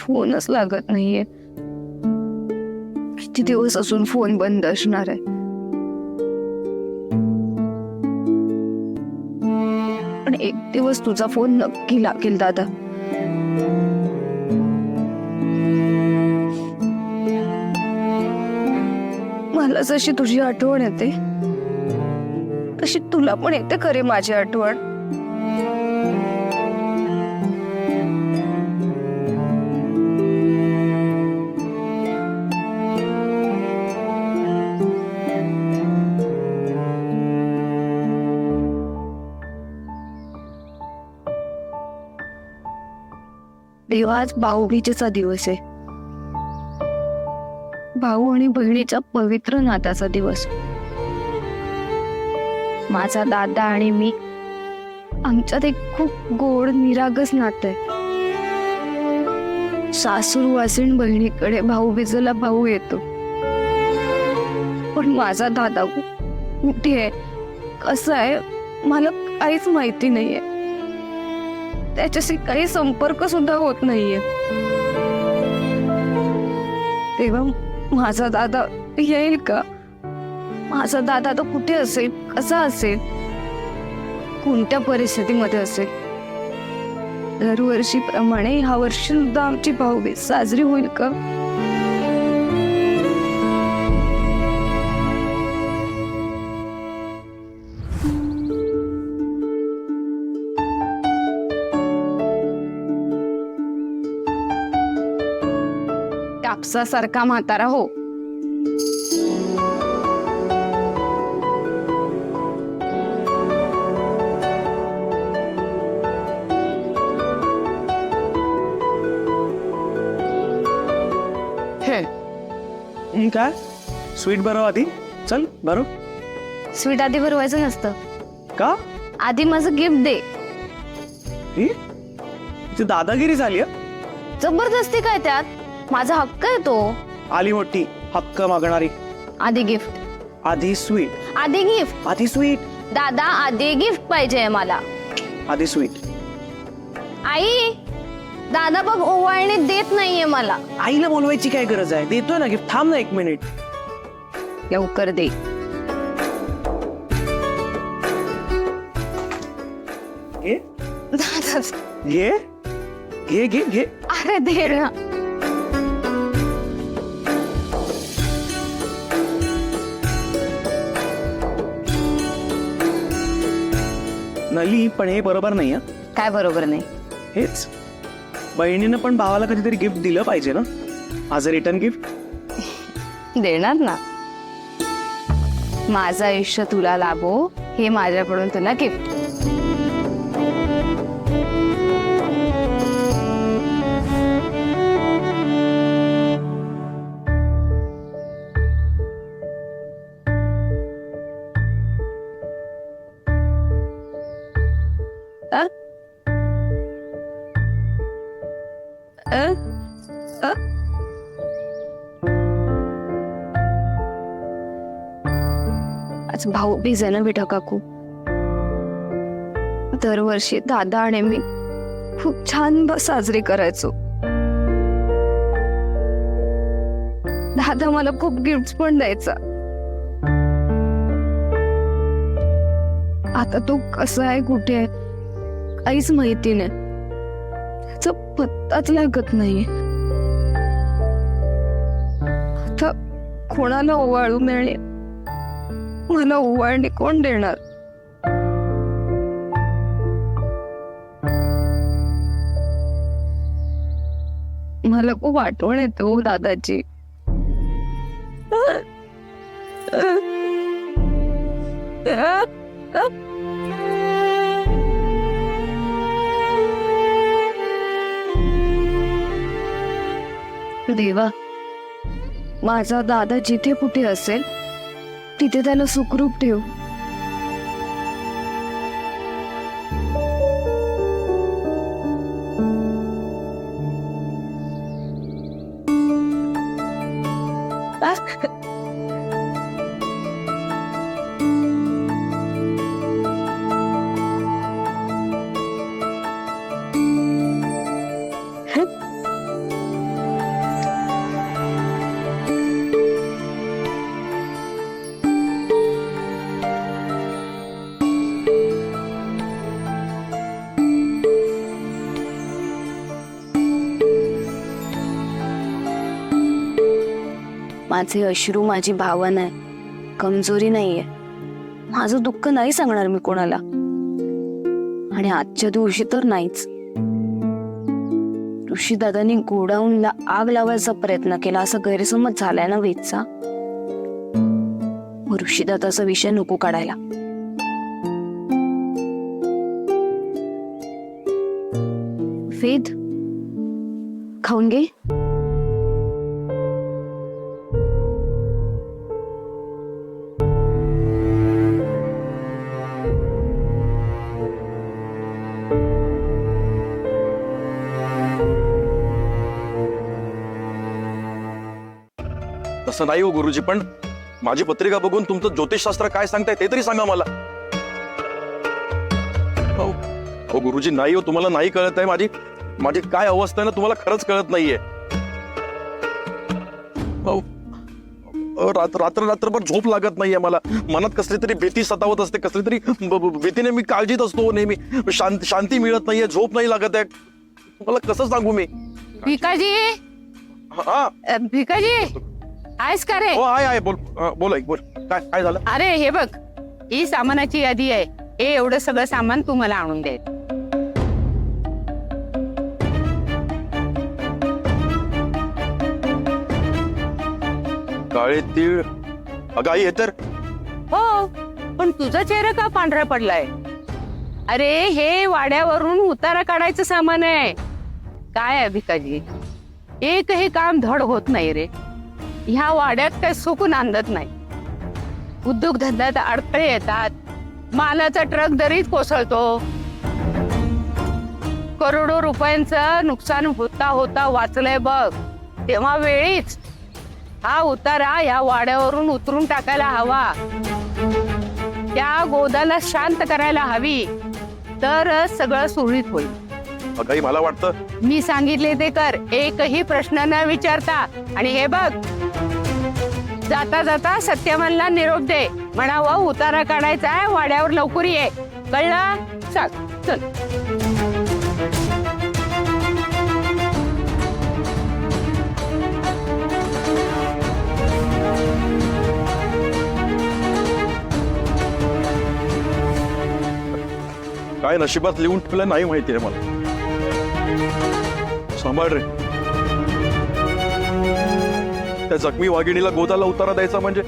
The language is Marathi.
फोनच लागत नाहीये. किती दिवस असून फोन बंद असणार आहे. पण एक दिवस तुझा फोन नक्की लागेल दादा. मला जशी तुझी आठवण येते तशी तुला पण येते खरे माझी आठवण. देवा, आज भाऊबीजेचा दिवस आहे. भाऊ आणि बहिणीच्या पवित्र नात्याचा दिवस. माझा दादा आणि मी, आमच्यात एक खूप गोड निरागस नातं आहे. सासू वासीण बहिणीकडे भाऊबीजेला भाऊ येतो, पण माझा दादा कुठे आहे, कसं आहे, मला काहीच माहिती नाहीये. त्याच्याशी काही संपर्क सुद्धा होत नाहीये. तेव्हा माझा दादा येईल का? माझा दादा तो कुठे असेल, कसा असेल, कोणत्या परिस्थितीमध्ये असेल? दरवर्षीप्रमाणे ह्या वर्षी सुद्धा आमची भाऊबीज साजरी होईल का? कापसासारखा म्हातारा हो. काय स्वीट भरव आधी. चल भरव. स्वीट आधी भरवायचं नसतं का? आधी माझं गिफ्ट दे. ही ती दादागिरी झाली. जबरदस्ती काय त्यात? माझा हक्क आहे तो. आली मोठी हक्क मागणारी. आधी गिफ्ट, आधी स्वीट. आधी गिफ्ट. आधी स्वीट. दादा आधी गिफ्ट पाहिजे मला. आधी स्वीट. आई, दादा बघ ओवाळणी देत नाहीये मला. आईला बोलवायची काय गरज आहे? देतोय ना गिफ्ट. थांब ना 1 मिनिट. लवकर दे. घे दादा, घे घे घे घे. अरे दे ना. नली, पण हे बरोबर नाही. काय बरोबर नाही? हेच बहिणीनं पण भावाला कधीतरी गिफ्ट दिलं पाहिजे ना. आज रिटर्न गिफ्ट देणार ना. माझं आयुष्य तुला लाभो हे माझ्याकडून तुला गिफ्ट. आज भाऊबीज आहे ना बेटा काकू. दरवर्षी दादा आणि मी खूप छान साजरी करायचो. दादा मला खूप गिफ्ट पण द्यायचा. आता तो कसा आहे, कुठे आहे, काहीच माहिती नाही. त्याचा पत्ताच लागत नाहीये. आता कोणाला ओवाळू मिळणे, मला ओवाळणी कोण देणार? मला खूप आठवण येते हो दादाची. देवा, माझा दादा जिथे कुठे असेल तिथे त्याला सुखरूप ठेव. माझे अश्रू माझी भावना आहे, कमजोरी नाहीये. माझं दुःख नाही सांगणार मी कोणाला, आणि आजच्या दिवशी तर नाहीच. ऋषीदादांनी गोडाऊनला आग लावायचा प्रयत्न केला असा गैरसमज झालाय ना वेदचा. मग ऋषीदादाचा विषय नको काढायला. वेद, खाऊन घे. तसं नाही हो गुरुजी, पण माझी पत्रिका बघून तुमचं ज्योतिषशास्त्र काय सांगताय ते तरी सांगा मला. हो गुरुजी, नाही हो, तुम्हाला नाही कळत आहे माझी माझी काय अवस्था आहे ना, तुम्हाला खरंच कळत नाहीये. रात्रभर झोप लागत नाहीये मला. मनात कसली तरी भीती सतावत असते, कसली तरी भीतीने मी काळजीत असतो नेहमी. शांती मिळत नाहीये, झोप नाही लागत आहे. तुम्हाला कसं सांगू मी. भिकाजी, हा भिकाजी, आहेस का रे? हो आहे बोल बोल ऐक बोल. काय झालं? अरे हे बघ, ही सामानाची यादी आहे. हे एवढं सगळं सामान तू मला आणून दे. काळे तीळ. अगं आई, हे तर हो, पण तुझा चेहरा का पांढरा पडलाय? अरे हे वाड्यावरून उतारा काढायचं सामान आहे. काय आहे भिकाजी, एकही काम धड होत नाही रे. ह्या वाड्यात काही सुकून आणत नाही. उद्योगधंद्यात अडथळे येतात, मालाचा ट्रक दरीत कोसळतो, करोडो रुपयांचं नुकसान होता होता वाचलंय बघ. तेव्हा वेळीच हा उतारा ह्या वाड्यावरून उतरून टाकायला हवा. त्या गोदाला शांत करायला हवी, तर सगळं सुरळीत होईल. अगं आई, मला वाटतं मी सांगितले ते कर, एकही प्रश्न न विचारता. आणि हे बघ, जाता जाता सत्यवानला निरोप दे, म्हणावं उतारा काढायचा आहे, वाड्यावर लवकर ये. कळलं? चल. काय नशिबात लिहून ठेवलं नाही माहिती आहे मला. सांभाळ रे. त्या जखमी वाघिणीला गोदाला उतारा द्यायचा म्हणजे